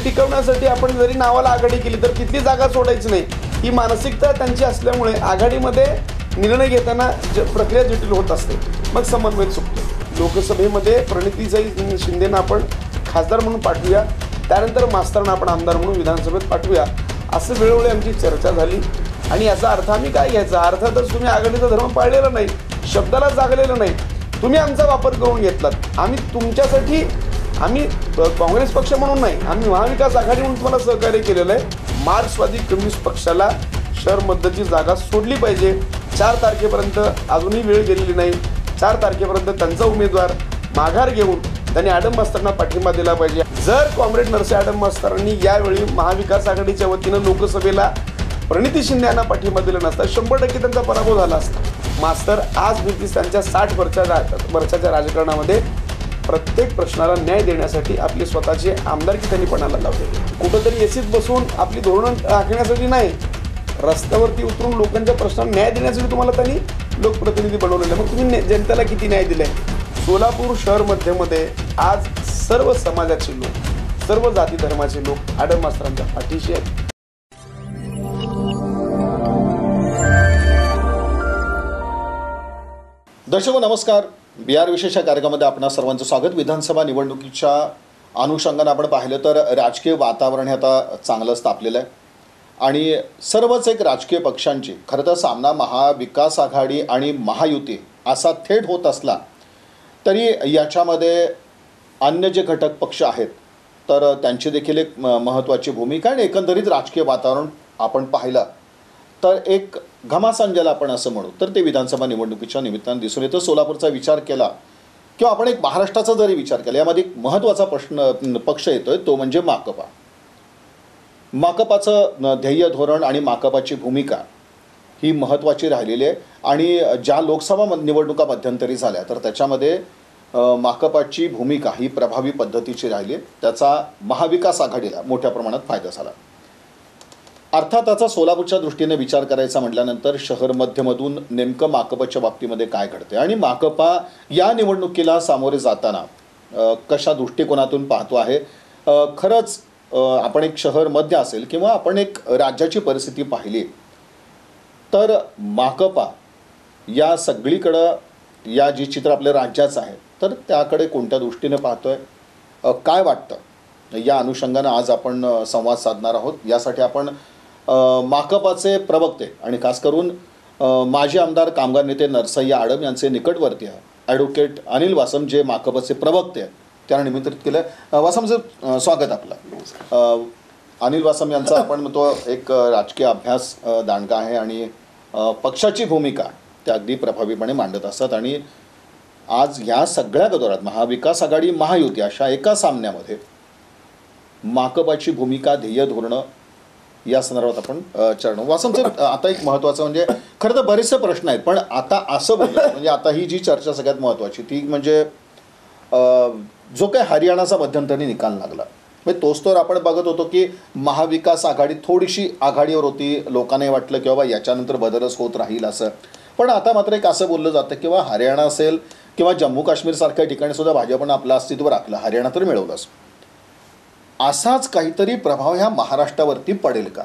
टिकवण्यासाठी आपण जरी नावाला आघाडी केली तर तिथली जागा सोडायची नाही, ही मानसिकता त्यांची असल्यामुळे आघाडीमध्ये निर्णय घेताना प्रक्रिया जटिल होत असते, मग समन्वय चुकतो. लोकसभेमध्ये प्रणितीताई शिंदेंना आपण खासदार म्हणून पाठवूया, त्यानंतर मास्तरांना आपण आमदार म्हणून विधानसभेत पाठवूया, असं वेळोवेळी आमची चर्चा झाली. आणि याचा अर्थ आम्ही काय घ्यायचा? अर्थातच तुम्ही आघाडीचा धर्म पाळलेला नाही, शब्दाला जागलेलं नाही, तुम्ही आमचा वापर करून घेतलात. आम्ही तुमच्यासाठी, आम्ही काँग्रेस पक्ष म्हणून नाही, आम्ही महाविकास आघाडी म्हणून तुम्हाला सहकार्य केलेलं आहे. मार्क्सवादी कम्युनिस्ट पक्षाला शहर मध्यची जागा सोडली पाहिजे. 4 तारखेपर्यंत अजूनही वेळ गेलेली नाही. 4 तारखेपर्यंत त्यांचा उमेदवार माघार घेऊन त्यांनी आडम मास्तरांना पाठिंबा दिला पाहिजे. जर कॉम्रेड नरसे आडम मास्तरांनी यावेळी महाविकास आघाडीच्या वतीनं लोकसभेला प्रणिती शिंदे यांना पाठिंबा दिला नसता, 100% त्यांचा पराभव झाला असता. मास्तर आज देखील त्यांच्या 60 वर्षाच्या राजकारणामध्ये प्रत्येक प्रश्नाला न्याय देण्यासाठी आपले स्वतःचे आमदारकी त्यांनी पणाला लावले. कुठंतरी एसीत बसून आपली धोरणं राखण्यासाठी नाही, रस्त्यावरती उतरून लोकांच्या प्रश्नांना न्याय देण्यासाठी तुम्हाला त्यांनी लोकप्रतिनिधी बनवलेले. मग तुम्ही जनतेला किती न्याय दिलाय? सोलापूर शहर मध्यमध्ये आज सर्व समाजाचे लोक, सर्व जाती धर्माचे लोक आडम मास्तरांच्या पाठीशी आहेत. दर्शक नमस्कार. बिहार विशेष या कार्यक्रमामध्ये आपणा सर्वांचं स्वागत. विधानसभा निवडणुकीच्या अनुषंगाने आपण पाहिलं तर राजकीय वातावरण हे आता चांगलंच तापलेलं आहे आणि सर्वच एक राजकीय पक्षांची खरं तर सामना महाविकास आघाडी आणि महायुती असा थेट होत असला तरी याच्यामध्ये अन्य जे घटक पक्ष आहेत तर त्यांची देखील एक महत्त्वाची भूमिका आणि एकंदरीत राजकीय वातावरण आपण पाहिलं तर एक घमासान ज्याला आपण असं म्हणू तर ते विधानसभा निवडणुकीच्या निमित्तानं दिसून येतं. सोलापूरचा विचार केला किंवा आपण एक महाराष्ट्राचा जरी विचार केला, यामध्ये एक महत्त्वाचा पक्ष येतोय, तो म्हणजे माकपा. माकपाचं ध्येय धोरण आणि माकपाची भूमिका ही महत्त्वाची राहिलेली आहे आणि ज्या लोकसभा निवडणुका मध्यंतरी झाल्या तर त्याच्यामध्ये माकपाची भूमिका ही प्रभावी पद्धतीची राहिली आहे. त्याचा महाविकास आघाडीला मोठ्या प्रमाणात फायदा झाला. अर्थातचा सोलापूरच्या दृष्टीने विचार करायचा म्हटल्यानंतर शहर मध्यमधून नेमकं माकपाच्या बाबतीमध्ये काय घडते आणि माकपा या निवडणुकीला सामोरे जाताना कशा दृष्टिकोनातून पाहतो आहे. खरंच आपण एक शहर मध्य असेल किंवा आपण एक राज्याची परिस्थिती पाहिली तर माकपा या सगळीकडं या जी चित्र आपल्या राज्याचं आहे तर त्याकडे कोणत्या दृष्टीने पाहतोय, काय वाटतं, या अनुषंगानं आज आपण संवाद साधणार आहोत. यासाठी आपण माकपाचे प्रवक्ते आणि खास करून माजी आमदार कामगार नेते नरसय्या आडम यांचे निकटवर्ती आहे ॲडव्होकेट अनिल वासम, जे माकपाचे प्रवक्ते आहेत, त्यांना निमंत्रित केलं. वासमचं स्वागत आपलं. अनिल वासम यांचा आपण म्हणतो एक राजकीय अभ्यास दांडगा आहे आणि पक्षाची भूमिका ते अगदी प्रभावीपणे मांडत असतात आणि आज ह्या सगळ्या गदारोळात महाविकास आघाडी महायुती अशा एका सामन्यामध्ये माकपाची भूमिका, ध्येय धोरणं या संदर्भात आपण चर्चा. वासमचं आता एक महत्त्वाचं म्हणजे खरं तर बरेचसे प्रश्न आहेत पण आता असं बोललं म्हणजे आता ही जी चर्चा सगळ्यात महत्त्वाची ती म्हणजे जो काही हरियाणाचा मध्यंतरी निकाल लागला म्हणजे तोच तर आपण बघत होतो की महाविकास आघाडी थोडीशी आघाडीवर होती. लोकांनाही वाटलं की बाबा याच्यानंतर बदलच होत राहील असं, पण आता मात्र एक असं बोललं जातं किंवा हरियाणा असेल किंवा जम्मू काश्मीरसारख्या ठिकाणी सुद्धा भाजपनं आपलं अस्तित्व राखलं, हरियाणा तर मिळवलंच. असाच काहीतरी प्रभाव ह्या महाराष्ट्रावरती पडेल का?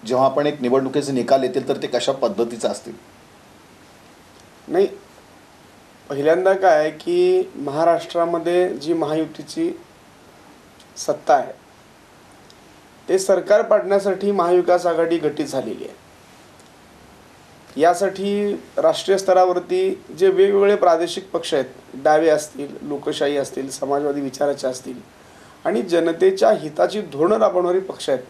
जेव्हा आपण एक निवडणुकीचे निकाल येतील तर ते कशा पद्धतीचे असतील? नाही, पहिल्यांदा काय आहे की महाराष्ट्रामध्ये जी महायुतीची सत्ता आहे ते सरकार पाडण्यासाठी महाविकास आघाडी गठीत झालेली आहे. यासाठी राष्ट्रीय स्तरावरती जे वेगवेगळे प्रादेशिक पक्ष आहेत, डावे असतील, लोकशाही असतील, समाजवादी विचाराचे असतील आणि जनतेच्या हिताची धोरणं राबवणारे पक्ष आहेत,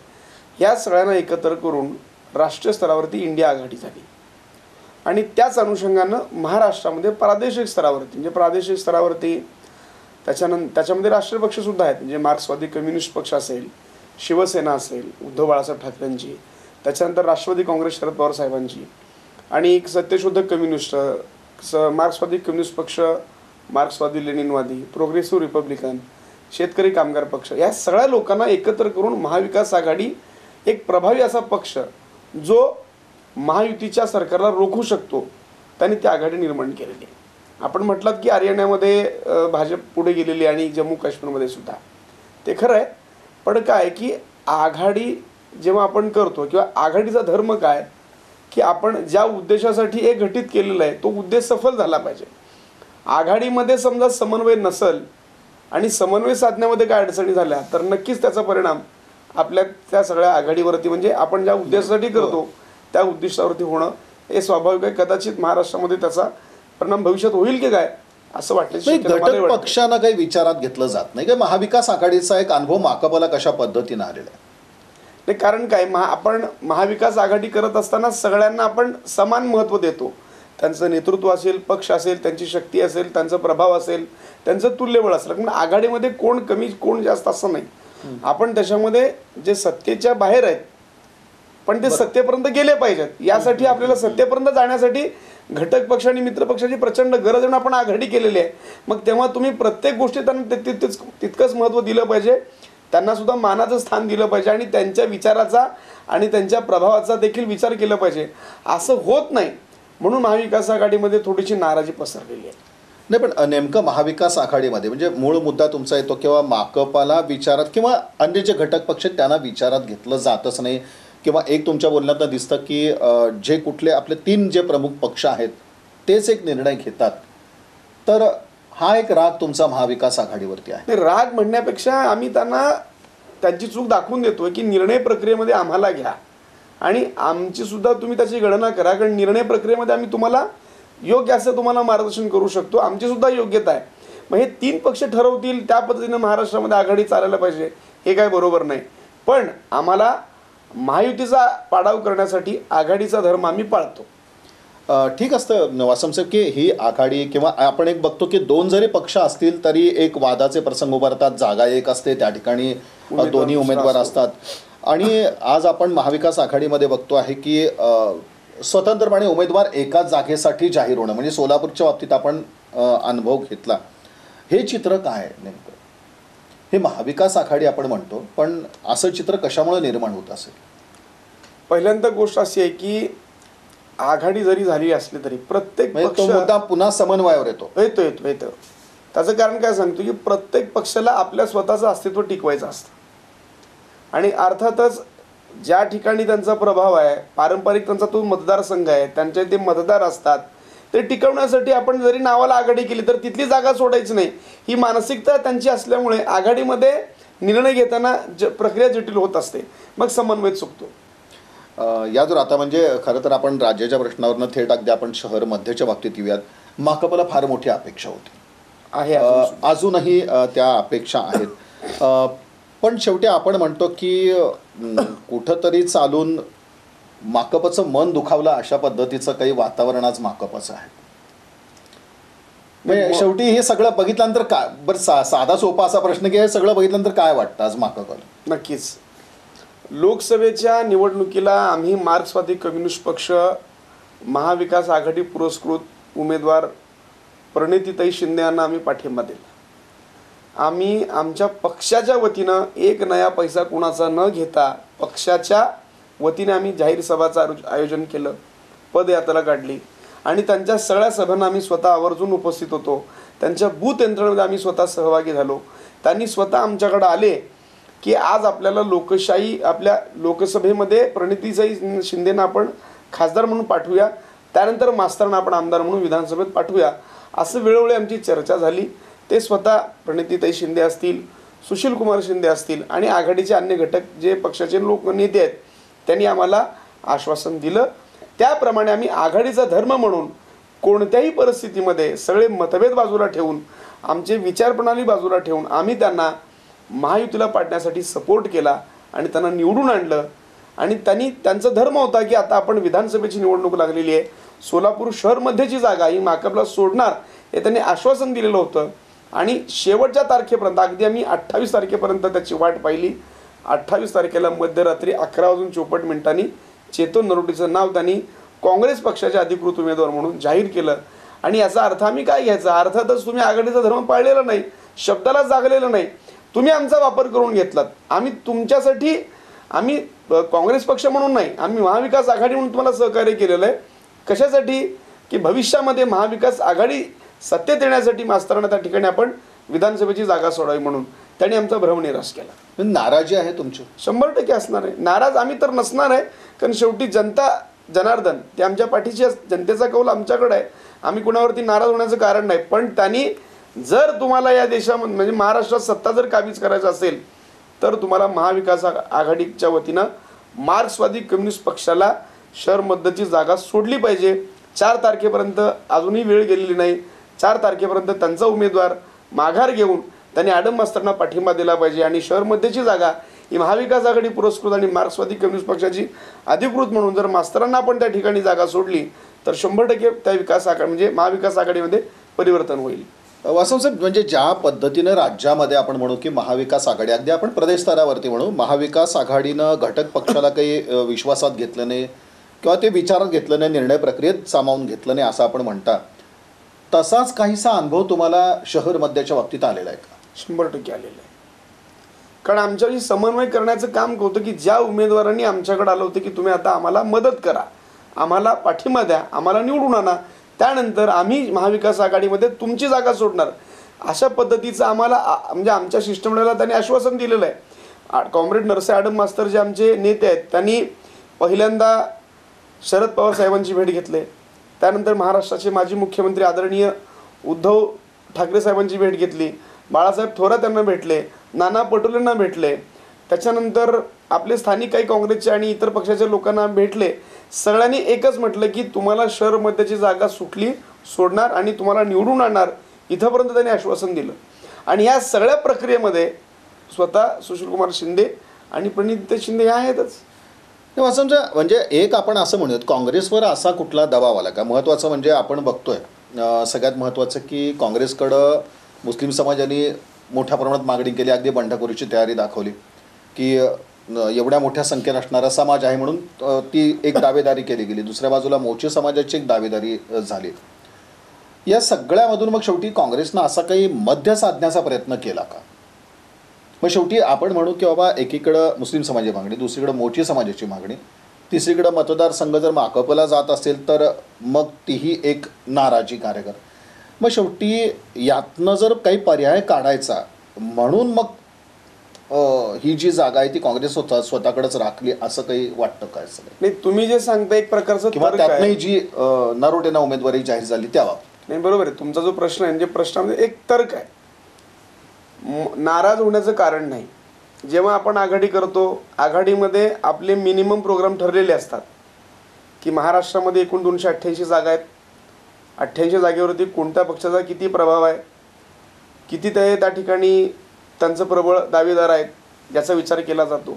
ह्या सगळ्यांना एकत्र करून राष्ट्रीय स्तरावरती इंडिया आघाडी झाली. आणि त्याच अनुषंगानं महाराष्ट्रामध्ये प्रादेशिक स्तरावरती म्हणजे प्रादेशिक स्तरावरती त्याच्यामध्ये राष्ट्रीय पक्षसुद्धा आहेत, म्हणजे मार्क्सवादी कम्युनिस्ट पक्ष असेल, शिवसेना असेल उद्धव बाळासाहेब ठाकरेंची, त्याच्यानंतर राष्ट्रवादी काँग्रेस शरद पवार साहेबांची आणि एक सत्यशोधक कम्युनिस्ट मार्क्सवादी कम्युनिस्ट पक्ष, मार्क्सवादी लेनिनवादी, प्रोग्रेसिव्ह रिपब्लिकन, शेतकरी कामगार पक्ष, या सगळ्या लोकांना एकत्र करून महाविकास आघाडी एक प्रभावी असा पक्ष जो महायुतीच्या सरकारला रोखू शकतो त्यांनी ती आघाडी निर्माण केलेली आहे. आपण म्हटलात की हरियाणामध्ये भाजप पुढे गेलेली आणि जम्मू काश्मीरमध्ये सुद्धा ते खरं आहे, पण काय की आघाडी जेव्हा आपण करतो किंवा आघाडीचा धर्म काय की आपण ज्या उद्देशासाठी हे घटित केलेलं आहे तो उद्देश सफल झाला पाहिजे. आघाडीमध्ये समजा समन्वय नसेल आणि समन्वय साधण्यामध्ये काय अडचणी झाल्या तर नक्कीच त्याचा परिणाम आपल्या त्या सगळ्या आघाडीवरती म्हणजे आपण ज्या उद्देशासाठी करतो त्या उद्दिष्टावरती होणं हे स्वाभाविक आहे. कदाचित महाराष्ट्रामध्ये त्याचा परिणाम भविष्यात होईल की काय असं वाटतं. घटक पक्षांना काही विचारात घेतलं जात नाही की महाविकास आघाडीचा एक अनुभव माकपला कशा पद्धतीने आलेला आहे. नाही, कारण काय आपण महाविकास आघाडी करत असताना सगळ्यांना आपण समान महत्त्व देतो. त्यांचं नेतृत्व असेल, पक्ष असेल, त्यांची शक्ती असेल, त्यांचा प्रभाव असेल, त्यांचं तुल्यबळ असेल. पण आघाडीमध्ये कोण कमी कोण जास्त असं नाही. आपण त्याच्यामध्ये जे सत्तेच्या बाहेर आहेत पण ते सत्तेपर्यंत गेले पाहिजेत. यासाठी आपल्याला सत्तेपर्यंत जाण्यासाठी घटक पक्ष आणि मित्र पक्षाची प्रचंड गरज आहे. आपण आघाडी केलेली आहे. मग तेव्हा तुम्ही प्रत्येक गोष्टी त्यांना तितकंच महत्त्व दिलं पाहिजे. त्यांना सुद्धा मानाचं स्थान दिलं पाहिजे आणि त्यांच्या विचाराचा आणि त्यांच्या प्रभावाचा देखील विचार केला पाहिजे. असं होत नाही म्हणून महाविकास आघाडीमध्ये थोडीशी नाराजी पसरलेली आहे. नाही, पण नेमकं महाविकास आघाडीमध्ये म्हणजे मूळ मुद्दा तुमचा येतो किंवा माकपाला विचारात किंवा अन्य जे घटक पक्ष त्यांना विचारात घेतलं जातच नाही किंवा एक तुमच्या बोलण्यात दिसतं की जे कुठले आपले 3 जे प्रमुख पक्ष आहेत तेच एक निर्णय घेतात. तर हा एक राग तुमचा महाविकास आघाडीवरती आहे. राग म्हणण्यापेक्षा आम्ही त्यांना त्यांची चूक दाखवून देतोय की निर्णय प्रक्रियेमध्ये आम्हाला घ्या आणि आमची सुद्धा तुम्ही त्याची गणना करा. कारण निर्णय प्रक्रियेमध्ये आम्ही तुम्हाला योग्य असं तुम्हाला मार्गदर्शन करू शकतो. आमची सुद्धा योग्यता आहे. मग हे 3 पक्ष ठरवतील त्या पद्धतीनं महाराष्ट्रामध्ये आघाडी चालायला पाहिजे हे काय बरोबर नाही. पण आम्हाला महायुतीचा पाडाव करण्यासाठी आघाडीचा धर्म आम्ही पाळतो. ठीक असतं वासम साहेब की ही आघाडी किंवा आपण एक बघतो की 2 जरी पक्ष असतील तरी एक वादाचे प्रसंग उभारतात. जागा एक असते, त्या ठिकाणी दोन्ही उमेदवार असतात. आणि आज आपण महाविकास आघाडीमध्ये बघतो आहे की स्वतंत्रपणे उमेदवार एकाच जागेसाठी जाहीर होणं म्हणजे सोलापूरच्या बाबतीत आपण अनुभव घेतला. हे चित्र काय आहे नेमकं? हे महाविकास आघाडी आपण म्हणतो पण असं चित्र कशामुळे निर्माण होत असेल? पहिल्यांदा गोष्ट अशी आहे की आघाडी जरी झाली असली तरी प्रत्येक तो मुद्दा पुन्हा समन्वयावर येतो. त्याचं कारण काय सांगतो की प्रत्येक पक्षाला आपल्या स्वतःचं अस्तित्व टिकवायचं असतं आणि अर्थातच ज्या ठिकाणी त्यांचा प्रभाव आहे, पारंपरिक त्यांचा तो मतदारसंघ आहे, त्यांचे ते मतदार असतात, ते टिकवण्यासाठी आपण जरी नावाला आघाडी केली तर तिथली जागा सोडायची नाही ही मानसिकता त्यांची असल्यामुळे आघाडीमध्ये निर्णय घेताना प्रक्रिया जटिल होत असते. मग समन्वय चुकतो. याजवर आता म्हणजे खरं तर आपण राज्याच्या प्रश्नावरनं थेट अगदी आपण शहर मध्यच्या बाबतीत येऊयात. माकपला फार मोठी अपेक्षा होती आहे, अजूनही त्या अपेक्षा आहेत. पण शेवटी आपण म्हणतो की कुठंतरी चालून माकपचं मन दुखावलं अशा पद्धतीचं काही वातावरण आज माकपचं आहे. म्हणजे शेवटी हे सगळं बघितल्यानंतर काय बरं साधा सोपा असा प्रश्न की हे सगळं बघितल्यानंतर काय वाटतं आज माकपला? नक्कीच लोकसभेच्या निवडणुकीला आम्ही मार्क्सवादी कम्युनिस्ट पक्ष महाविकास आघाडी पुरस्कृत उमेदवार प्रणितीताई शिंदे यांना आम्ही पाठिंबा दिला. आम्ही आमच्या पक्षाच्या वतीनं एक नया पैसा कुणाचा न घेता पक्षाच्या वतीने आम्ही जाहीर सभाचं आयोजन केलं, पदयात्रा काढली आणि त्यांच्या सगळ्या सभांना आम्ही स्वतः आवर्जून उपस्थित होतो. त्यांच्या बूथ यंत्रणेमध्ये आम्ही स्वतः सहभागी झालो. त्यांनी स्वतः आमच्याकडे आले की आज आपल्याला लोकशाही आपल्या लोकसभेमध्ये प्रणितीताई शिंदेंना आपण खासदार म्हणून पाठवूया, त्यानंतर मास्तरांना आपण आमदार म्हणून विधानसभेत पाठवूया, असं वेळोवेळी आमची चर्चा झाली. ते स्वतः प्रणितीताई शिंदे असतील, सुशीलकुमार शिंदे असतील आणि आघाडीचे अन्य घटक जे पक्षाचे नेते आहेत त्यांनी आम्हाला आश्वासन दिलं. त्याप्रमाणे आम्ही आघाडीचा धर्म म्हणून कोणत्याही परिस्थितीमध्ये सगळे मतभेद बाजूला ठेवून आमचे विचारप्रणाली बाजूला ठेवून आम्ही त्यांना महायुतीला पाडण्यासाठी सपोर्ट केला आणि त्यांना निवडून आणलं. आणि त्यांचा धर्म होता की आता आपण विधानसभेची निवडणूक लागलेली आहे, सोलापूर शहरमध्येची जागा ही माकपला सोडणार हे त्यांनी आश्वासन दिलेलं होतं. आणि शेवटच्या तारखेपर्यंत अगदी आम्ही 28 तारखेपर्यंत त्याची वाट पाहिली. 28 तारखेला मध्यरात्री 11:54 चेतन नरोटेचं नाव त्यांनी काँग्रेस पक्षाचे अधिकृत उमेदवार म्हणून जाहीर केलं. आणि याचा अर्थ आम्ही काय घ्यायचा? अर्थातच तुम्ही आघाडीचा धर्म पाळलेला नाही, शब्दाला जागलेलं नाही, तुम्ही आमचा वापर करून घेतलात. आम्ही तुमच्यासाठी आम्ही काँग्रेस पक्ष म्हणून नाही, आम्ही महाविकास आघाडी म्हणून तुम्हाला सहकार्य केलेलं आहे. कशासाठी? की भविष्यामध्ये महाविकास आघाडी सत्तेत येण्यासाठी मास्तरांना त्या ठिकाणी आपण विधानसभेची जागा सोडावी म्हणून. त्यांनी आमचा भ्रमनिराश केला. नाराजी आहे तुमची? 100% असणार आहे. नाराज आम्ही तर नसणार आहे, कारण शेवटी जनता जनार्दन ते आमच्या पाठीची जनतेचा कौल आमच्याकडे आहे. आम्ही कुणावरती नाराज होण्याचं कारण नाही. पण त्यांनी जर तुम्हाला या देशामध्ये म्हणजे महाराष्ट्रात सत्ता जर काबीज करायचं असेल तर तुम्हाला महाविकास आघाडीच्या वतीनं मार्क्सवादी कम्युनिस्ट पक्षाला शहर मध्यची जागा सोडली पाहिजे. 4 तारखेपर्यंत अजूनही वेळ गेलेली नाही. 4 तारखेपर्यंत त्यांचा उमेदवार माघार घेऊन त्यांनी आडम मास्तरांना पाठिंबा दिला पाहिजे आणि शहर मध्यची जागा ही महाविकास आघाडी पुरस्कृत आणि मार्क्सवादी कम्युनिस्ट पक्षाची अधिकृत म्हणून जर मास्तरांना आपण त्या ठिकाणी जागा सोडली तर 100% त्या विकास आघाडी म्हणजे महाविकास आघाडीमध्ये परिवर्तन होईल. वासव साहेब, म्हणजे ज्या पद्धतीनं राज्यामध्ये आपण म्हणू की महाविकास आघाडी, अगदी आपण प्रदेश स्तरावरती म्हणू, महाविकास आघाडीनं घटक पक्षाला काही विश्वासात घेतलं नाही किंवा ते विचारात घेतलं नाही, निर्णय प्रक्रियेत सामावून घेतलं नाही असं आपण म्हणता, तसाच काहीसा अनुभव तुम्हाला शहर मध्याच्या बाबतीत आलेला आहे का? 100% आलेलं आहे. कारण आमच्याशी समन्वय करण्याचं काम होतं की ज्या उमेदवारांनी आमच्याकडे आलं होतं की तुम्ही आता आम्हाला मदत करा, आम्हाला पाठिंबा द्या, आम्हाला निवडून आणा, त्यानंतर आम्ही महाविकास आघाडीमध्ये तुमची जागा सोडणार, अशा पद्धतीचं आम्हाला म्हणजे आमच्या शिष्टमंडळाला त्यांनी आश्वासन दिलेलं आहे. कॉम्रेड नरसे आडम मास्तर जे आमचे नेते आहेत त्यांनी पहिल्यांदा शरद पवार साहेबांची भेट घेतली. त्यानंतर महाराष्ट्राचे माजी मुख्यमंत्री आदरणीय उद्धव ठाकरे साहेबांची भेट घेतली. बाळासाहेब थोरात यांना भेटले, नाना पटोलेंना भेटले. त्याच्यानंतर आपले स्थानिक काही काँग्रेसचे आणि इतर पक्षाच्या लोकांना भेटले. सगळ्यांनी एकच म्हटलं की तुम्हाला शहर मध्यची जागा सोडणार आणि तुम्हाला निवडून आणणार, इथंपर्यंत त्यांनी आश्वासन दिलं. आणि या सगळ्या प्रक्रियेमध्ये स्वतः सुशीलकुमार शिंदे आणि प्रणित शिंदे हे आहेतच. असं म्हणजे एक आपण असं म्हणूयात, काँग्रेसवर असा कुठला दबाव आला का? महत्त्वाचं म्हणजे आपण बघतोय सगळ्यात महत्त्वाचं की काँग्रेसकडं मुस्लिम समाजाने मोठ्या प्रमाणात मागणी केली, अगदी बंडखोरीची तयारी दाखवली की एवढ्या मोठ्या संख्येने असणारा समाज आहे म्हणून ती एक दावेदारी केली गेली. दुसऱ्या बाजूला मोची समाजाची एक दावेदारी झाली. या सगळ्यामधून मग शेवटी काँग्रेसनं असा काही मध्य साधण्याचा प्रयत्न केला का? मग शेवटी आपण म्हणू की बाबा एकीकडं मुस्लिम समाजाची मागणी, दुसरीकडं मोची समाजाची मागणी, तिसरीकडं मतदारसंघ जर माकपला जात असेल तर मग तीही एक नाराजी कार्यकर. मग शेवटी यातनं जर काही पर्याय काढायचा म्हणून मग ही जी जागा आहे ती काँग्रेस स्वतःकडेच राखली असं काही वाटतं काय? सगळं नाही, तुम्ही जे सांगता एक प्रकारचं किंवा त्यातनंही जी नरोटेनं उमेदवारी जाहीर झाली त्याबाबत. नाही, बरोबर आहे तुमचा जो प्रश्न आहे, म्हणजे प्रश्नामध्ये एक तर्क आहे. नाराज होण्याचं कारण नाही. जेव्हा आपण आघाडी करतो, आघाडीमध्ये आपले मिनिमम प्रोग्राम ठरलेले असतात की महाराष्ट्रामध्ये एकूण 288 जागा आहेत. 88 जागेवरती कोणत्या पक्षाचा किती प्रभाव आहे, किती त्या ठिकाणी त्यांचं प्रबळ दावेदार आहेत याचा विचार केला जातो.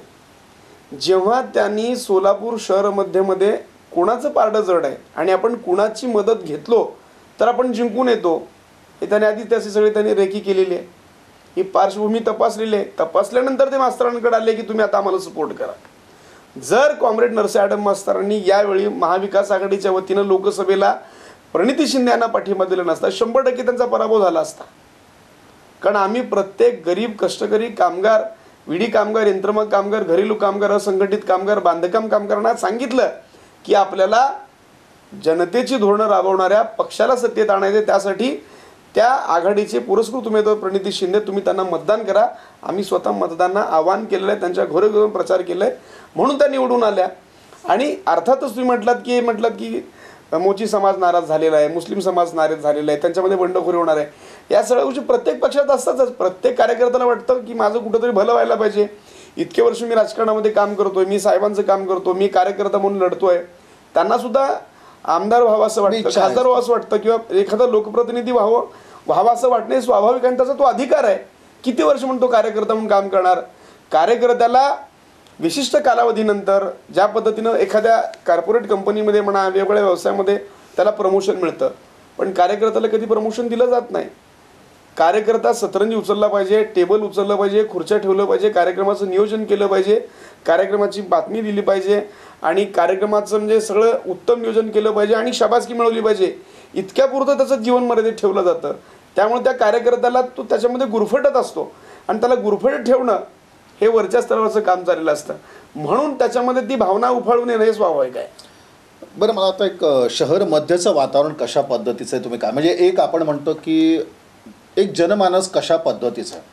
जेव्हा त्यांनी सोलापूर शहर मध्यमध्ये कोणाचं पारडं जड आहे आणि आपण कुणाची मदत घेतलो तर आपण जिंकून येतो, हे त्याने आधी त्याची सगळी त्यांनी रेकी केलेली आहे. ही पार्श्वभूमी तपासलेली आहे. तपासल्यानंतर ते मास्तरांकडे आले की तुम्ही आता आम्हाला सपोर्ट करा. जर कॉम्रेड नरसे आडम मास्तरांनी यावेळी महाविकास आघाडीच्या वतीनं लोकसभेला प्रणिती शिंदे यांना पाठिंबा दिला नसता, 100% त्यांचा पराभव झाला असता. कारण आम्ही प्रत्येक गरीब कष्टकरी कामगार, विडी कामगार, यंत्रमाग कामगार, घरेलू कामगार, असंघटित कामगार, बांधकाम कामगारांना सांगितलं की आपल्याला जनतेची धोरणं राबवणाऱ्या पक्षाला सत्तेत आणायचे, त्यासाठी त्या आघाडीचे पुरस्कृत उमेदवार प्रणिती शिंदे, तुम्ही त्यांना मतदान करा. आम्ही स्वतः मतदानाला आवाहन केलेलं आहे, त्यांच्या घरोघरून प्रचार केला आहे, म्हणून त्या निवडून आल्या. आणि अर्थातच तुम्ही म्हटलात की मोची समाज नाराज झालेला आहे, मुस्लिम समाज नाराज झालेला आहे, त्यांच्यामध्ये बंडखोरी होणार आहे. या सगळ्या गोष्टी प्रत्येक पक्षात असतातच. प्रत्येक कार्यकर्त्याला वाटतं की माझं कुठंतरी भलं व्हायला पाहिजे. इतके वर्ष मी राजकारणामध्ये काम करतोय, मी साहेबांचं काम करतो, मी कार्यकर्ता म्हणून लढतोय. त्यांना सुद्धा आमदार व्हावं असं वाटतं, खासदार व्हावं असं वाटतं, किंवा एखादा लोकप्रतिनिधी व्हावा असं वाटणे स्वाभाविक आणि त्याचा तो अधिकार आहे. किती वर्ष म्हणतो कार्यकर्ता म्हणून काम करणार. कार्यकर्त्याला विशिष्ट कालावधीनंतर ज्या पद्धतीनं एखाद्या कॉर्पोरेट कंपनीमध्ये म्हणा, वेगवेगळ्या व्यवसायामध्ये त्याला प्रमोशन मिळतं, पण कार्यकर्त्याला कधी प्रमोशन दिलं जात नाही. कार्यकर्ता सतरंजी उचलला पाहिजे, टेबल उचललं पाहिजे, खुर्च्या ठेवलं पाहिजे, कार्यक्रमाचं नियोजन केलं पाहिजे, कार्यक्रमाची बातमी दिली पाहिजे आणि कार्यक्रमाचं म्हणजे सगळं उत्तम नियोजन केलं पाहिजे आणि शाबासकी मिळवली पाहिजे. इतक्यापुरतं त्याचं जीवन मर्यादित ठेवलं जातं. त्यामुळे त्या कार्यकर्त्याला तो त्याच्यामध्ये गुरफटत असतो आणि त्याला गुरफटत ठेवणं हे वरच्या स्तरावरचं काम चाललेलं असतं. म्हणून त्याच्यामध्ये ती भावना उफाळून येणं हे स्वाभाविक आहे. बरं, मला आता एक शहर मध्यचं वातावरण कशा पद्धतीचं आहे तुम्ही काय, म्हणजे एक आपण म्हणतो की एक जनमानस कशा पद्धतीचं आहे,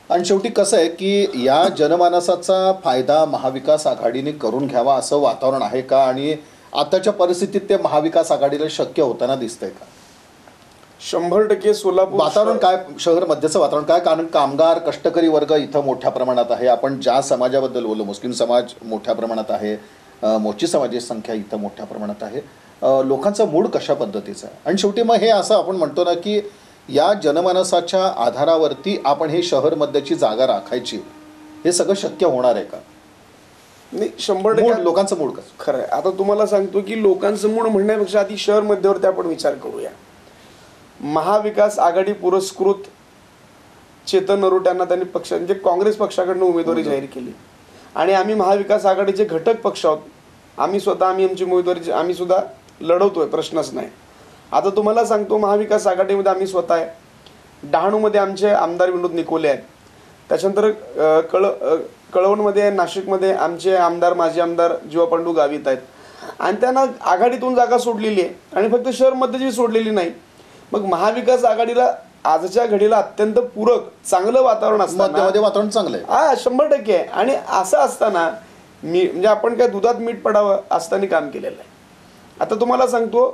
आणि शेवटी कसं आहे की या जनमानसाचा फायदा महाविकास आघाडीने करून घ्यावा असं वातावरण आहे का, आणि आताच्या परिस्थितीत ते महाविकास आघाडीला शक्य होताना दिसतंय का? 100% सोलापूर वातावरण काय, शहर मध्यचं वातावरण काय? कारण कामगार कष्टकरी वर्ग इथं मोठ्या प्रमाणात आहे. आपण ज्या समाजाबद्दल बोललो, मुस्लिम समाज मोठ्या प्रमाणात आहे, मोची समाजाची संख्या इथं मोठ्या प्रमाणात आहे. लोकांचा मूड कशा पद्धतीचा आहे? आणि शेवटी मग हे असं आपण म्हणतो ना की या जनमानसाच्या आधारावरती आपण हे शहर मध्यची जागा राखायची, हे सगळं शक्य होणार आहे का? नाही, 100% लोकांचं मूड कसं? खरं आहे. आता तुम्हाला सांगतो की लोकांचं मूड म्हणण्यापेक्षा आधी शहर मध्यवर्ती आपण विचार करूया. महाविकास आघाडी पुरस्कृत चेतन नरोट्यांना त्यांनी पक्ष म्हणजे काँग्रेस पक्षाकडनं उमेदवारी जाहीर केली, आणि आम्ही महाविकास आघाडीचे घटक पक्ष आहोत. आम्ही आमची उमेदवारी आम्ही सुद्धा लढवतोय, प्रश्नच नाही. आता तुम्हाला सांगतो, महाविकास आघाडीमध्ये आम्ही स्वतः आहे. डहाणूमध्ये आमचे आमदार विनोद निकोले आहेत. त्याच्यानंतर कळवणमध्ये, नाशिकमध्ये आमचे आमदार, माजी आमदार जीवा पांडू गावित आहेत, आणि त्यांना आघाडीतून जागा सोडलेली आहे, आणि फक्त शहर मध्यची सोडलेली नाही. मग महाविकास आघाडीला आजच्या घडीला अत्यंत पूरक चांगलं वातावरण असतं, वातावरण चांगलं आहे. 100% आहे. आणि असं असताना म्हणजे आपण काय दुधात मीठ पडावं असताना काम केलेलं आहे. आता तुम्हाला सांगतो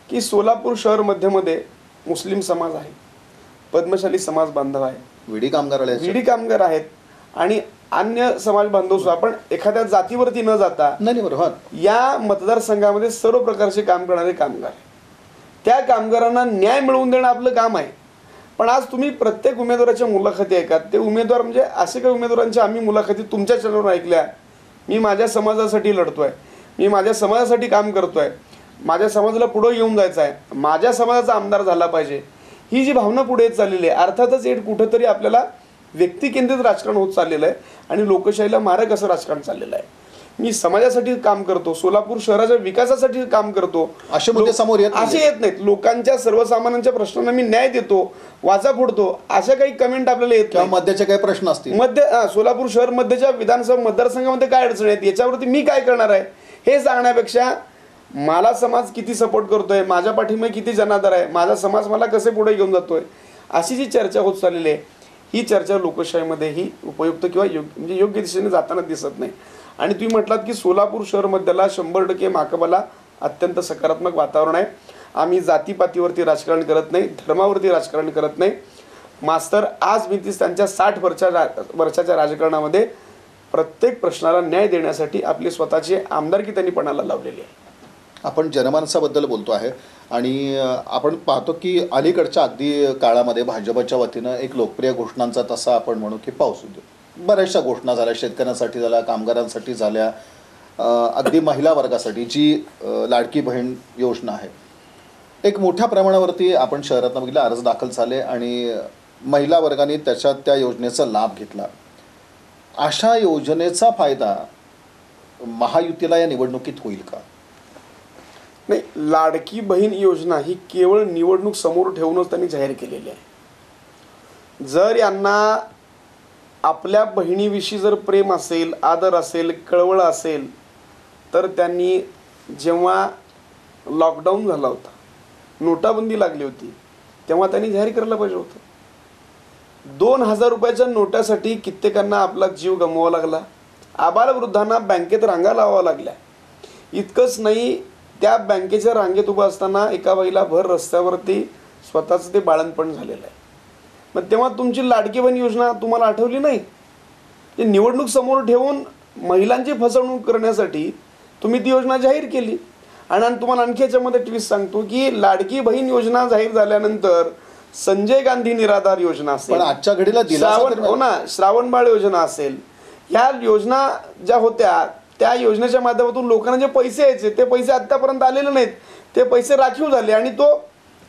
की सोलापूर शहर मध्ये मुस्लिम समाज आहे, पद्मशाली समाज बांधव आहे, विडी कामगार आहेत, आणि अन्य समाज बांधव सुद्धा. आपण एखाद्या जातीवरती न जाता या मतदारसंघामध्ये सर्व प्रकारचे काम करणारे कामगार, त्या कामगारांना न्याय मिळवून देणं आपलं काम आहे. पण आज तुम्ही प्रत्येक उमेदवाराच्या मुलाखती ऐका, ते उमेदवार म्हणजे असे काही उमेदवारांच्या आम्ही मुलाखती तुमच्या चॅनलवर ऐकल्या, मी माझ्या समाजासाठी लढतोय, मी माझ्या समाजासाठी काम करतोय, माझ्या समाजाला पुढं घेऊन जायचं आहे, माझ्या समाजाचा आमदार झाला पाहिजे, ही जी भावना पुढे येत चाललेली आहे. अर्थातच एक कुठंतरी आपल्याला व्यक्तिकेंद्रित राजकारण होत चाललेलं आहे, आणि लोकशाहीला मारक असं राजकारण चाललेलं आहे. मी समाजासाठी काम करतो, सोलापूर शहराच्या विकासासाठी काम करतो, असे मुद्दे समोर येत नाहीत. लोकांच्या सर्वसामान्यांच्या प्रश्नांना मी न्याय देतो, वाचा फोडतो, अशा काही कमेंट आपल्याला येत नाही. मध्याचे काही प्रश्न असतील, सोलापूर शहर मध्यच्या विधानसभा मतदारसंघामध्ये काय अडचणी आहेत, याच्यावरती मी काय करणार आहे हे सांगण्यापेक्षा मला समाज किती सपोर्ट करतोय, माझ्या पाठीमागे किती जनाधार आहे, माझा समाज मला कसे पुढे घेऊन जातोय, अशी जी चर्चा होत चाललेली आहे, ही चर्चा लोकशाहीमध्ये ही उपयुक्त किंवा म्हणजे योग्य दिशेने जाताना दिसत नाही. आणि तुम्ही म्हटलात की सोलापूर शहर मध्यला 100% माकपाला अत्यंत सकारात्मक वातावरण आहे. आम्ही जातीपातीवरती राजकारण करत नाही, धर्मावरती राजकारण करत नाही. मास्तर आज मी त्यांच्या 60 वर्षाच्या राजकारणामध्ये प्रत्येक प्रश्नाला न्याय देण्यासाठी आपली स्वतःची आमदारकी त्यांनी पणाला लावलेली आहे. आपण जनमानसाबद्दल बोलतो आहे, आणि आपण पाहतो की अलीकडच्या अगदी काळामध्ये भाजपच्या वतीनं एक लोकप्रिय घोषणांचा तसा आपण म्हणू की पाऊस उद्योग, बऱ्याचशा घोषणा झाल्या, शेतकऱ्यांसाठी झाल्या, कामगारांसाठी झाल्या, अगदी महिला वर्गासाठी जी लाडकी बहीण योजना आहे, एक मोठ्या प्रमाणावरती आपण शहरात बघितलं अर्ज दाखल झाले, आणि महिला वर्गाने त्या योजनेचा लाभ घेतला. अशा योजनेचा फायदा महायुतीला या निवडणुकीत होईल का? नाही, लाडकी बहीण योजना ही केवळ निवडणूक समोर ठेवूनच त्यांनी जाहीर केलेली आहे. जर यांना आपल्या बहिणीविषयी जर प्रेम असेल, आदर असेल, कळवळ असेल, तर त्यांनी जेव्हा लॉकडाऊन झाला होता, नोटाबंदी लागली होती, तेव्हा त्यांनी जाहीर करायला पाहिजे होतं. 2000 रुपयाच्या नोटासाठी कित्येकांना आपला जीव गमवावा लागला, आबालवृद्धांना बँकेत रांगा लावाव्या लागल्या. इतकंच नाही, त्या बँकेच्या रांगेत उभं असताना एका बाईला भर रस्त्यावरती स्वतःचं ते बाळंतपण झालेलं आहे. मग तेव्हा तुमची लाडकी बहीण योजना तुम्हाला आठवली नाही? ते निवडणूक समोर ठेवून महिलांची फसवणूक करण्यासाठी तुम्ही ती योजना जाहीर केली. आणि तुम्हाला आणखी याच्यामध्ये ट्विस्ट सांगतो की लाडकी बहीण योजना जाहीर झाल्यानंतर संजय गांधी निराधार योजना असेल, आजच्या घडीला श्रावणबाळ योजना असेल, ह्या योजना ज्या होत्या त्या योजनेच्या माध्यमातून लोकांना जे पैसे यायचे ते पैसे आत्तापर्यंत आलेले नाहीत, ते पैसे राखीव झाले, आणि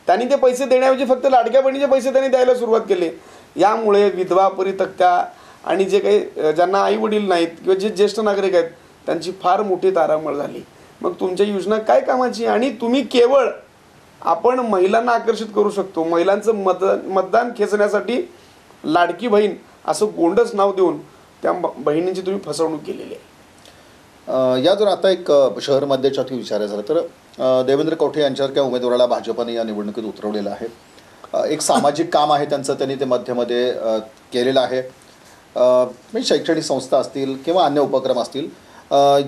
त्यांनी ते पैसे देण्याऐवजी फक्त लाडक्या बहिणीचे पैसे त्यांनी द्यायला सुरुवात केली. यामुळे विधवा, परित्यक्त्या आणि जे काही ज्यांना आई वडील नाहीत किंवा जे ज्येष्ठ नागरिक आहेत त्यांची फार मोठी तारांबळ झाली. मग तुमच्या योजना काय कामाची? आणि तुम्ही केवळ आपण महिलांना आकर्षित करू शकतो, महिलांचं मतदान खेचण्यासाठी लाडकी बहीण असं गोंडस नाव देऊन त्या बहिणींची तुम्ही फसवणूक केलेली आहे. या जर आता एक शहर मध्येच्या विचारायचं झालं तर देवेंद्र कवठे यांच्यासारख्या उमेदवाराला भाजपने या निवडणुकीत उतरवलेलं आहे. एक सामाजिक काम आहे त्यांचं, त्यांनी ते मध्यमध्ये केलेलं आहे. म्हणजे शैक्षणिक संस्था असतील किंवा अन्य उपक्रम असतील.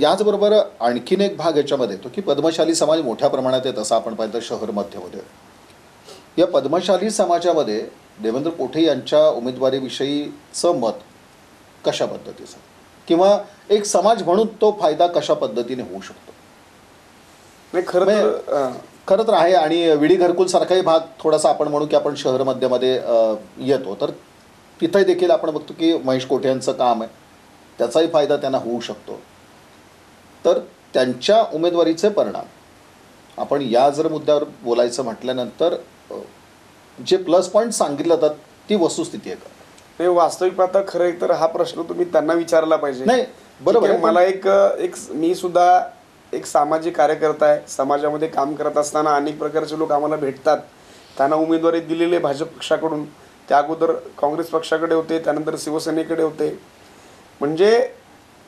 याचबरोबर आणखीन एक भाग याच्यामध्ये येतो की पद्मशाली समाज मोठ्या प्रमाणात येत असं आपण पाहिलं शहर मध्यमध्ये. या पद्मशाली समाजामध्ये देवेंद्र कोठे यांच्या उमेदवारीविषयीचं मत कशा पद्धतीचं, किंवा एक समाज म्हणून तो फायदा कशा पद्धतीने होऊ शकतो? नाही खरं तर आहे. आणि विडी घरकुल सारखाही भाग थोडासा आपण म्हणू की आपण शहर मध्यमध्ये येतो, तर तिथंही देखील आपण बघतो की महेश कोठे यांचं काम आहे, त्याचाही फायदा त्यांना होऊ शकतो. तर त्यांच्या उमेदवारीचे परिणाम आपण या जर मुद्द्यावर बोलायचं म्हटल्यानंतर जे प्लस पॉईंट सांगितलं जातात ती वस्तुस्थिती आहे का? नाही, वास्तविक पाहता खरं तर हा प्रश्न तुम्ही त्यांना विचारला पाहिजे. नाही, बरोबर आहे. मला एक मी सुद्धा एक सामाजिक कार्यकर्ता आहे. समाजामध्ये काम करत असताना अनेक प्रकारचे लोक आम्हाला भेटतात. त्यांना उमेदवारी दिलेले भाजप पक्षाकडून, त्या अगोदर काँग्रेस पक्षाकडे होते, त्यानंतर शिवसेनेकडे होते. म्हणजे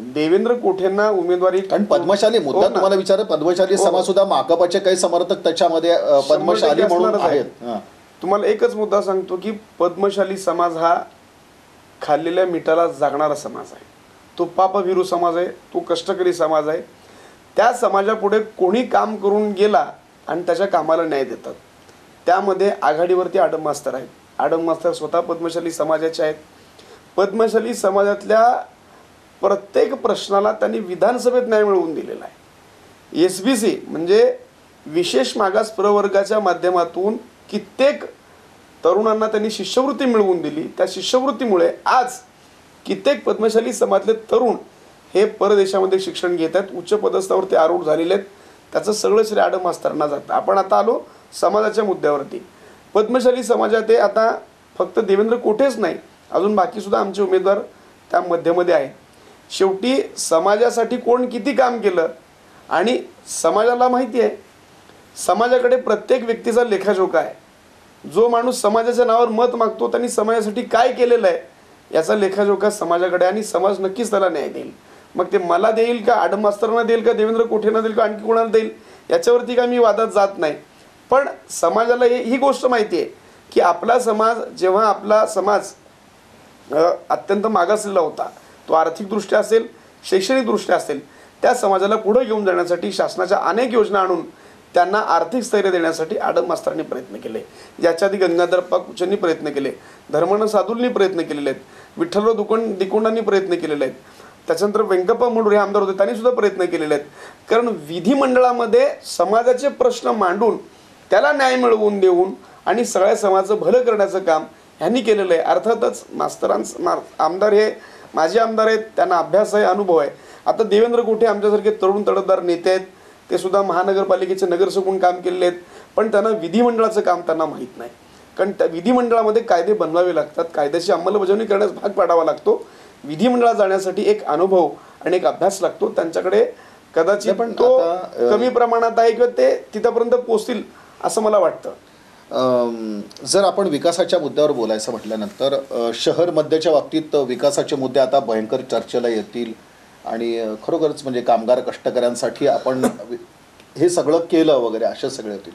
देवेंद्र कोठेंना उमेदवारी, कारण पद्मशाली मुद्दा तुम्हाला विचार, पद्मशाली समाज सुद्धा माकपाचे काही समर्थक त्याच्यामध्ये पद्मशाली म्हणून आहेत. तुम्हाला एकच मुद्दा सांगतो की पद्मशाली समाज हा खाल्लेल्या मिठाला जागणारा समाज आहे. तो पापभीरू समाज आहे, तो कष्टकरी समाज आहे. त्या समाजापुढे कोणी काम करून गेला आणि त्याच्या कामाला न्याय देतात. त्यामध्ये आघाडीवरती आडम मास्तर आहेत. आडम मास्तर स्वतः पद्मशाली समाजाचे आहेत. पद्मशाली समाजातल्या प्रत्येक प्रश्नाला त्यांनी विधानसभेत न्याय मिळवून दिलेला आहे. SBC म्हणजे विशेष मागास प्रवर्गाच्या माध्यमातून कित्येक तरुणांना त्यांनी शिष्यवृत्ती मिळवून दिली. त्या शिष्यवृत्तीमुळे आज कित्येक पद्मशाली समाजातले तरुण हे परदेशामध्ये शिक्षण घेत आहेत, उच्च पदस्थावरती आरूढ झालेले आहेत. त्याचं सगळं श्रेय आडम मास्तरांना जातं. आपण आता आलो समाजाच्या मुद्द्यावरती. पद्मशाली समाजात आता फक्त देवेंद्र कोठेच नाही, अजून बाकीसुद्धा आमचे उमेदवार त्या मध्यमध्ये आहे. शेवटी समाजासाठी कोण किती काम केलं आणि समाजाला माहिती आहे, समाजाकडे प्रत्येक व्यक्तीचा लेखाजोखा आहे. जो माणूस समाजाच्या नावावर मत मागतो त्यांनी समाजासाठी काय केलेलं आहे याचा लेखाजोखा समाजाकडे, आणि समाज नक्कीच त्याला न्याय देईल. मग ते मला देईल का, आडम मास्तरांना देईल का, देवेंद्र कोठेंना देईल का, आणखी कोणाला देईल, याच्यावरती काय मी वादात जात नाही. पण समाजाला ही गोष्ट माहिती आहे की आपला समाज, जेव्हा आपला समाज अत्यंत मागासलेला होता, तो आर्थिकदृष्ट्या असेल, शैक्षणिकदृष्ट्या असेल, त्या समाजाला पुढे घेऊन जाण्यासाठी शासनाच्या अनेक योजना आणून त्यांना आर्थिक स्थैर्य देण्यासाठी आडम मास्तरांनी प्रयत्न केले. याच्या आधी गंगाधरप्पा कुचेंनी प्रयत्न केले, धर्मानंद साधूंनी प्रयत्न केलेले आहेत, विठ्ठलराव दिकोंडांनी प्रयत्न केलेले आहेत, त्याच्यानंतर व्यंकप्पा मुंडूर हे आमदार होते, त्यांनी सुद्धा प्रयत्न केलेले आहेत. कारण विधिमंडळामध्ये समाजाचे प्रश्न मांडून त्याला न्याय मिळवून देऊन आणि सगळ्या समाजाचं भलं करण्याचं काम ह्यांनी केलेलं आहे. अर्थातच आमदार हे माझे आमदार आहेत, त्यांना अभ्यास आहे, अनुभव आहे. आता देवेंद्र कोठे आमच्यासारखे तरुण तडफदार नेते आहेत, ते सुद्धा महानगरपालिकेचे नगरसेवक म्हणून काम केलेले आहेत, पण त्यांना विधिमंडळाचं काम त्यांना माहीत नाही. कारण त्या विधिमंडळामध्ये कायदे बनवावे लागतात, कायद्याची अंमलबजावणी करण्यास भाग पाडावा लागतो. विधिमंडळात जाण्यासाठी एक अनुभव आणि एक अभ्यास लागतो. त्यांच्याकडे कदाचित पण तो कमी प्रमाणात आहे किंवा ते तिथपर्यंत पोहोचतील असं मला वाटतं. जर आपण विकासाच्या मुद्द्यावर बोलायचं म्हटल्यानंतर शहर मध्यच्या बाबतीत विकासाचे मुद्दे आता भयंकर चर्चेला येतील आणि खरोखरच म्हणजे कामगार कष्टकऱ्यांसाठी आपण हे सगळं केलं वगैरे असे सगळे होतील.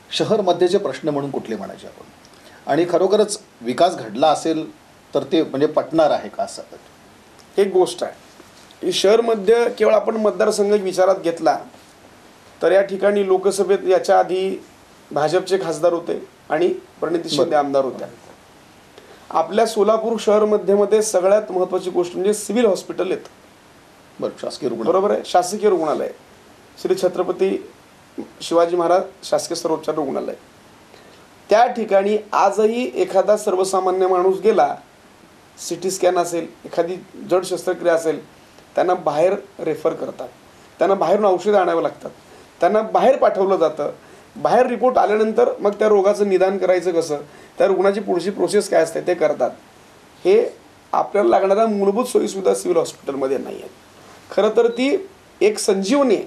शहर मध्यचे प्रश्न म्हणून कुठले म्हणायचे आपण, आणि खरोखरच विकास घडला असेल तर ते म्हणजे पटणार आहे का, असं एक गोष्ट आहे. शहर मध्य केवळ आपण मतदारसंघ विचारात घेतला तर या ठिकाणी लोकसभेत याच्या आधी भाजपचे खासदार होते आणि प्रणिती शिंदे आमदार होत्या. आपल्या सोलापूर शहर मध्ये सगळ्यात महत्त्वाची गोष्ट म्हणजे सिव्हिल हॉस्पिटल आहेत. शासकीय रुग्णालय, बरोबर आहे, शासकीय रुग्णालय, श्री छत्रपती शिवाजी महाराज शासकीय सर्वोच्च रुग्णालय. त्या ठिकाणी आजही एखादा सर्वसामान्य माणूस गेला, सिटी स्कॅन असेल, एखादी जड शस्त्रक्रिया असेल, त्यांना बाहेर रेफर करतात, त्यांना बाहेरून औषधं आणावं लागतात, त्यांना बाहेर पाठवलं जातं. बाहेर रिपोर्ट आल्यानंतर मग त्या रोगाचं निदान करायचं कसं, त्या रुग्णाची पुढची प्रोसेस काय असते ते करतात. हे आपल्याला लागणाऱ्या मूलभूत सोयीसुविधा सिव्हिल हॉस्पिटलमध्ये नाही आहेत. खरं तर ती एक संजीवनी आहे.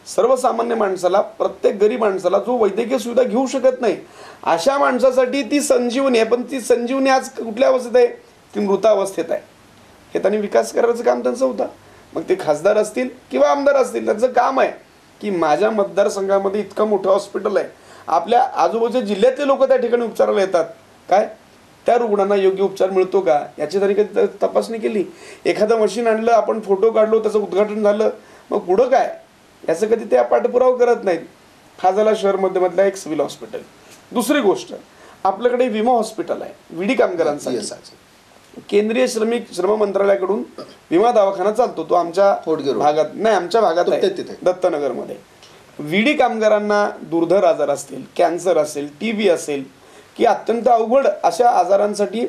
सर्वसामान्य माणसाला, प्रत्येक गरीब माणसाला जो वैद्यकीय सुविधा घेऊ शकत नाही अशा माणसासाठी ती संजीवनी आहे. पण ती संजीवनी आज कुठल्या अवस्थेत आहे, ती मृतावस्थेत आहे. हे त्यांनी विकास करायचं काम त्यांचं होतं. मग ते खासदार असतील किंवा आमदार असतील, त्यांचं काम आहे की माझ्या मतदारसंघामध्ये इतकं मोठं हॉस्पिटल आहे आपल्या आजूबाजूच्या जिल्ह्यातले लोक त्या ठिकाणी उपचाराला येतात. काय त्या रुग्णांना योग्य उपचार मिळतो का याची तरी कधी तपासणी केली? एखादं मशीन आणलं, आपण फोटो काढलो, त्याचं उद्घाटन झालं, मग पुढं काय याचं कधी ते पाठपुरावा करत नाहीत. हा झाला शहर मधल्या एक सिव्हिल हॉस्पिटल. दुसरी गोष्ट, आपल्याकडे विमा हॉस्पिटल आहे विडी कामगारांसाठी. केंद्रीय श्रम मंत्रालयाकडून विमा दवाखाना चालतो, तो आमच्या भागात नाही, आमच्या भागात आहे दत्तनगरमध्ये. विडी कामगारांना दुर्धर आजार असतील, कॅन्सर असेल, TB असेल, की अत्यंत अवघड अशा आजारांसाठी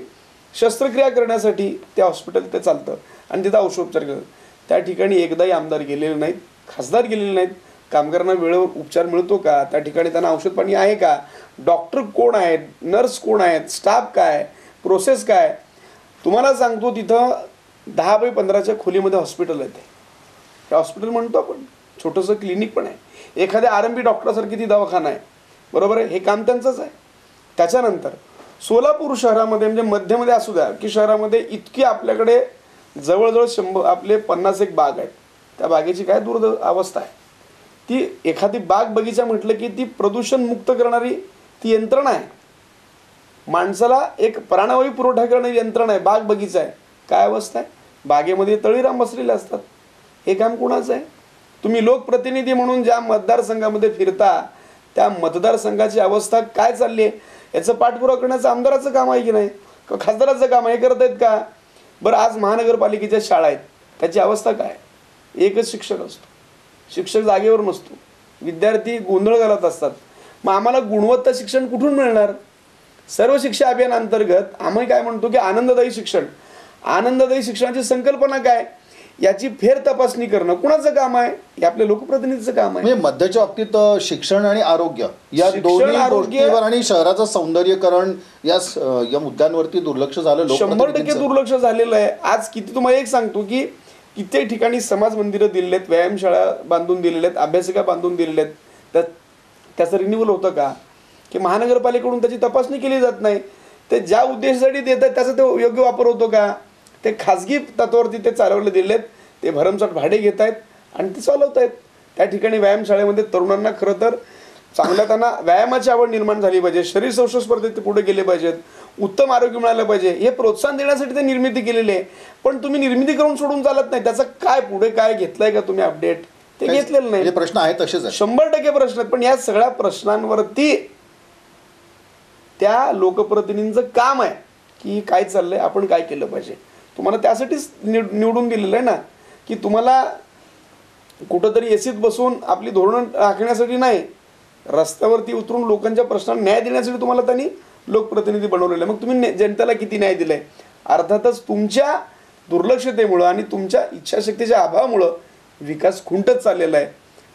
शस्त्रक्रिया करण्यासाठी ते हॉस्पिटल ते चालतं आणि तिथं औषधोपचार करतात. त्या ठिकाणी एकदाही आमदार गेलेले नाहीत, खासदार गेलेले नाहीत. कामगारांना वेळेवर उपचार मिळतो का? त्या ठिकाणी त्यांना औषध पाणी आहे का? डॉक्टर कोण आहेत, नर्स कोण आहेत, स्टाफ काय, प्रोसेस काय? तुम्हाला सांगतो, तिथं 10 बाय 15च्या खोलीमध्ये हॉस्पिटल आहे. ते हॉस्पिटल म्हणतो आपण, छोटंसं क्लिनिक पण आहे. एखाद्या RMP डॉक्टरसारखी ती दवाखाना आहे, बरोबर आहे. हे काम त्यांचंच आहे. त्याच्यानंतर सोलापूर शहरामध्ये म्हणजे मध्यमध्ये असू द्या की शहरामध्ये इतकी आपल्याकडे जवळजवळ 50 बाग आहेत. त्या बागेची काय अवस्था आहे. ती एखादी बाग बगीचा म्हटलं की ती प्रदूषण मुक्त करणारी ती यंत्रणा आहे. माणसाला एक प्राणवायू पुरवठा करणारी यंत्रणा आहे, बाग बगीचा आहे. काय अवस्था आहे? बागेमध्ये तळीराम बसलेले असतात. हे काम कोणाचं आहे? तुम्ही लोकप्रतिनिधी म्हणून ज्या मतदारसंघामध्ये फिरता त्या मतदारसंघाची अवस्था काय चालली आहे याचं पाठपुरावा करण्याचं आमदाराचं काम आहे की नाही, का खासदाराचं काम आहे? करत आहेत का? बरं, आज महानगरपालिकेच्या शाळा आहेत, त्याची अवस्था काय? एकच शिक्षक असतो, शिक्षक जागेवर नसतो, विद्यार्थी गोंधळ घालत असतात. मग आम्हाला गुणवत्ता शिक्षण कुठून मिळणार? सर्व शिक्षा अभियान अंतर्गत आम्ही काय म्हणतो की आनंददायी शिक्षण. आनंददायी शिक्षणाची संकल्पना काय याची फेर तपासणी करणं कुणाचं काम आहे? हे आपल्या लोकप्रतिनिधीचं काम आहे. म्हणजे मध्याच्या बाबतीत शिक्षण आणि आरोग्य या दोन्ही गोष्टींवर आणि शहराचं सौंदर्यीकरण या मुद्द्यांवरती दुर्लक्ष झालं. 100% दुर्लक्ष झालेलं आहे. आज किती तुम्हाला एक सांगतो की कित्येक ठिकाणी समाज मंदिरं दिलेली आहेत, व्यायामशाळा बांधून दिलेल्या आहेत, अभ्यासिका बांधून दिलेल्या आहेत. त्याचं रिन्युअल होतं का? की महानगरपालिकेकडून त्याची तपासणी केली जात नाही. ते ज्या उद्देशासाठी देतात त्याचा तो योग्य वापर होतो का? ते खाजगी तत्वावरती ते चालवले दिलेत, ते भरमसाठ भाडे घेत आहेत आणि ते चालवत आहेत. त्या ठिकाणी व्यायामशाळेमध्ये तरुणांना खरं तर चांगल्या त्यांना व्यायामाची आवड निर्माण झाली पाहिजे, शरीर सौष्ठव स्पर्धेत ते पुढे गेले पाहिजेत, उत्तम आरोग्य मिळालं पाहिजे, हे प्रोत्साहन देण्यासाठी ते निर्मिती केलेली आहे. पण तुम्ही निर्मिती करून सोडून चालत नाही. त्याचं काय पुढे काय घेतलंय का तुम्ही अपडेट? ते घेतलेलं नाही. प्रश्न आहेत तसेच 100% प्रश्न आहेत. पण या सगळ्या प्रश्नांवरती त्या लोकप्रतिनिधींचं काम आहे की काय चाललंय, आपण काय केलं पाहिजे. तुम्हाला त्यासाठीच निवडून दिलेलं आहे ना, की तुम्हाला कुठंतरी एसीत बसून आपली धोरणं राखण्यासाठी नाही, रस्त्यावरती उतरून लोकांच्या प्रश्नांना न्याय देण्यासाठी तुम्हाला त्यांनी लोकप्रतिनिधी बनवलेलं आहे. मग तुम्ही जनतेला किती न्याय दिलाय? अर्थातच तुमच्या दुर्लक्षतेमुळं आणि तुमच्या इच्छाशक्तीच्या अभावामुळं विकास खुंटत चाललेला आहे.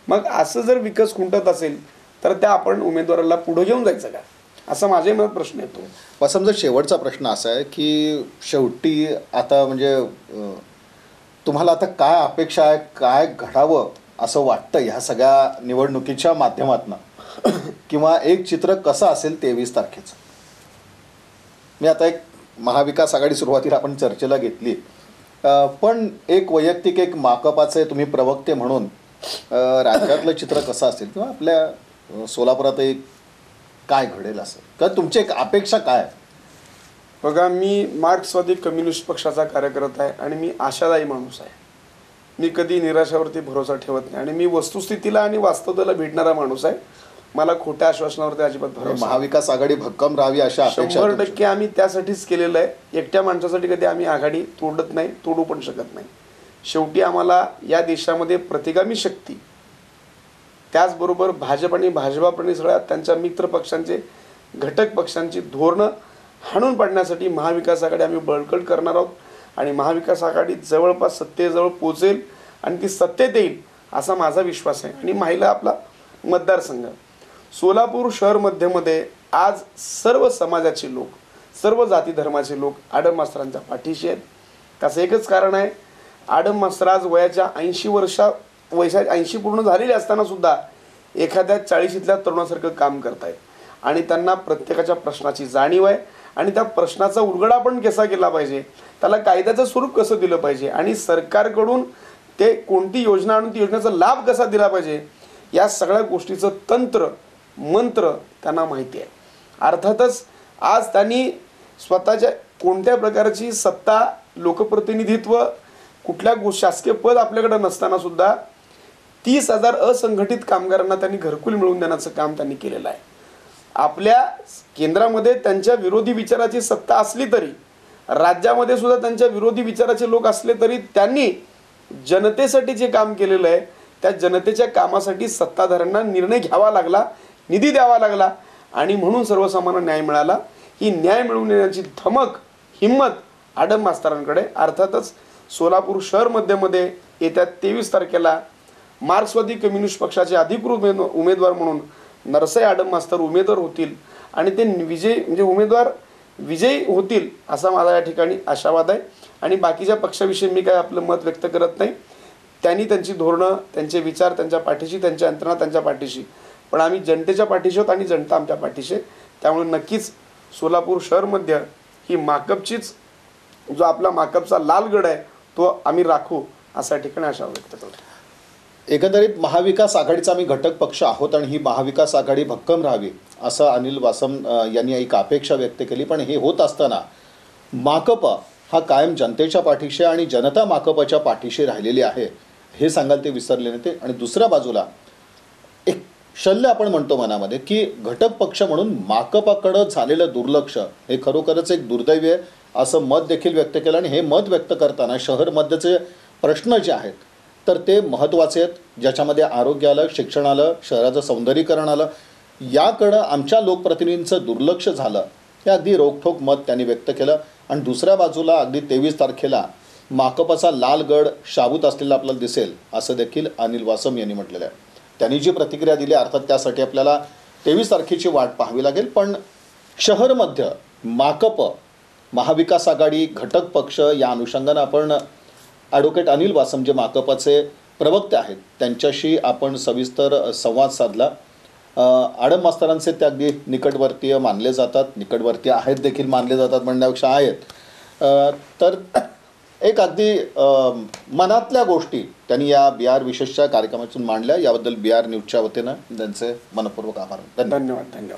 मग असं जर विकास खुंटत असेल तर त्या आपण उमेदवाराला पुढे घेऊन जायचं का, असा माझ्या मनात प्रश्न येतो. समजा शेवटचा प्रश्न असा आहे की शेवटी आता म्हणजे तुम्हाला आता काय अपेक्षा आहे, काय घडावं असं वाटतं ह्या सगळ्या निवडणुकीच्या माध्यमातून, किंवा एक चित्र कसं असेल 23 तारखेचं? मी आता एक महाविकास आघाडी सुरुवातीला आपण चर्चेला घेतली, पण एक वैयक्तिक एक माकपाचे तुम्ही प्रवक्ते म्हणून राज्यातलं चित्र कसं असेल किंवा आपल्या सोलापुरात एक काय घडेल असं, का तुमची एक अपेक्षा काय? बघा, मी मार्क्सवादी कम्युनिस्ट पक्षाचा कार्यकर्ता आहे आणि मी आशादायी माणूस आहे. मी कधी निराशावरती भरोसा ठेवत नाही आणि मी वस्तुस्थितीला आणि वास्तवतेला भेटणारा माणूस आहे. मला खोट्या आश्वासनावरती अजिबात भरोसा. महाविकास आघाडी भक्कम राहावी अशा अपेक्षा 100% आम्ही त्यासाठीच केलेलं आहे. एकट्या माणसासाठी कधी आम्ही आघाडी तोडत नाही, तोडू पण शकत नाही. शेवटी आम्हाला या देशामध्ये प्रतिगामी शक्ती, त्याचबरोबर भाजप आणि भाजपाप्रमाणे सगळ्या त्यांच्या मित्र पक्षांचे घटक पक्षांची धोरणं हाणून पाडण्यासाठी महाविकास आघाडी आम्ही बळकट करणार आहोत. आणि महाविकास आघाडी जवळपास सत्तेजवळ पोहोचेल आणि ती सत्तेत येईल असा माझा विश्वास आहे. आणि महिला आपला मतदारसंघ सोलापूर शहर मध्यमध्ये आज सर्व समाजाचे लोक, सर्व जाती धर्माचे लोक आडम मास्तरांच्या पाठीशी आहेत. त्याचं एकच कारण आहे, आडम मास्तर आज वयाच्या 80 पूर्ण झालेले असताना सुद्धा एखाद्या 40ल्या तरुणासारखं काम करतायत आणि त्यांना प्रत्येकाच्या प्रश्नाची जाणीव आहे आणि त्या प्रश्नाचा उलगडा आपण कसा केला पाहिजे, त्याला कायद्याचं स्वरूप कसं दिलं पाहिजे आणि सरकारकडून ते कोणती योजना आणून ती योजनेचा लाभ कसा दिला पाहिजे, या सगळ्या गोष्टीचं तंत्र मंत्र त्यांना माहिती आहे. अर्थातच आज त्यांनी स्वतःच्या कोणत्या प्रकारची सत्ता, लोकप्रतिनिधित्व, कुठल्या शासकीय पद आपल्याकडे नसताना सुद्धा 30,000 असंघटित कामगारांना त्यांनी घरकुल मिळवून देण्याचं काम त्यांनी केलेलं आहे. आपल्या केंद्रामध्ये त्यांच्या विरोधी विचाराची सत्ता असली तरी, राज्यामध्ये सुद्धा त्यांच्या विरोधी विचाराचे लोक असले तरी, त्यांनी जनतेसाठी जे काम केलेलं आहे त्या जनतेच्या कामासाठी सत्ताधाऱ्यांना निर्णय घ्यावा लागला, निधी द्यावा लागला आणि म्हणून सर्वसामान्य न्याय मिळाला. ही न्याय मिळवून येण्याची धमक, हिंमत आडम मास्तरांकडे. अर्थातच सोलापूर शहर मध्यमध्ये येत्या 23 तारखेला मार्क्सवादी कम्युनिस्ट पक्षाचे अधिकृत उमेदवार म्हणून नरसई आडम मास्तर उमेदवार होतील आणि ते उमेदवार विजयी होतील असा माझा या ठिकाणी आशावाद आहे. आणि बाकीच्या पक्षाविषयी मी काय आपलं मत व्यक्त करत नाही. त्यांनी त्यांची धोरणं, त्यांचे विचार त्यांच्या पाठीशी, त्यांच्या यंत्रणा त्यांच्या पाठीशी, पण आम्ही जनतेच्या पाठीशी आहोत आणि जनता आमच्या पाठीशी. त्यामुळे नक्कीच सोलापूर शहरमध्ये ही माकपचीच, जो आपला माकपचा लालगड आहे तो आम्ही राखू असा ठिकाणी आशा व्यक्त करतो. एकंदरीत महाविकास आघाडीचा आम्ही घटक पक्ष आहोत आणि ही महाविकास आघाडी भक्कम राहावी असं अनिल वासम यांनी एक अपेक्षा व्यक्त केली. पण हे होत असताना माकप हा कायम जनतेच्या पाठीशी आणि जनता माकपच्या पाठीशी राहिलेली आहे हे सांगाल ते विसरले नाही ते. आणि दुसऱ्या बाजूला एक शल्य आपण म्हणतो मनामध्ये की घटक पक्ष म्हणून माकपाकडं झालेलं दुर्लक्ष हे खरोखरच एक दुर्दैवी आहे असं मत देखील व्यक्त केलं. आणि हे मत व्यक्त करताना शहरमध्येचे प्रश्न जे आहेत तर ते महत्त्वाचे आहेत, ज्याच्यामध्ये आरोग्य आलं, शिक्षण आलं, शहराचं सौंदर्यीकरण आलं. याकडं आमच्या लोकप्रतिनिधींचं दुर्लक्ष झालं हे अगदी रोखठोक मत त्यांनी व्यक्त केलं. आणि दुसऱ्या बाजूला अगदी 23 तारखेला माकपाचा लाल गड शाबूत असलेला आपल्याला दिसेल असं देखील अनिल वासम यांनी म्हटलेलं आहे. त्यांनी जी प्रतिक्रिया दिली अर्थात त्यासाठी आपल्याला 23 तारखेची वाट पाहावी लागेल. पण शहरमध्ये माकप, महाविकास आघाडी, घटक पक्ष या अनुषंगानं आपण ॲडव्होकेट अनिल वासम जे माकपाचे प्रवक्ते आहेत त्यांच्याशी आपण सविस्तर संवाद साधला. आडम मास्तरांचे ते अगदी निकटवर्तीय मानले जातात, निकटवर्तीय आहेत देखील मानले जातात म्हणण्यापेक्षा आहेत. तर एक अगदी मनातल्या गोष्टी त्यांनी या BR विशेषच्या कार्यक्रमातून मांडल्या. याबद्दल BR न्यूजच्या वतीनं त्यांचे मनपूर्वक आभार. धन्यवाद.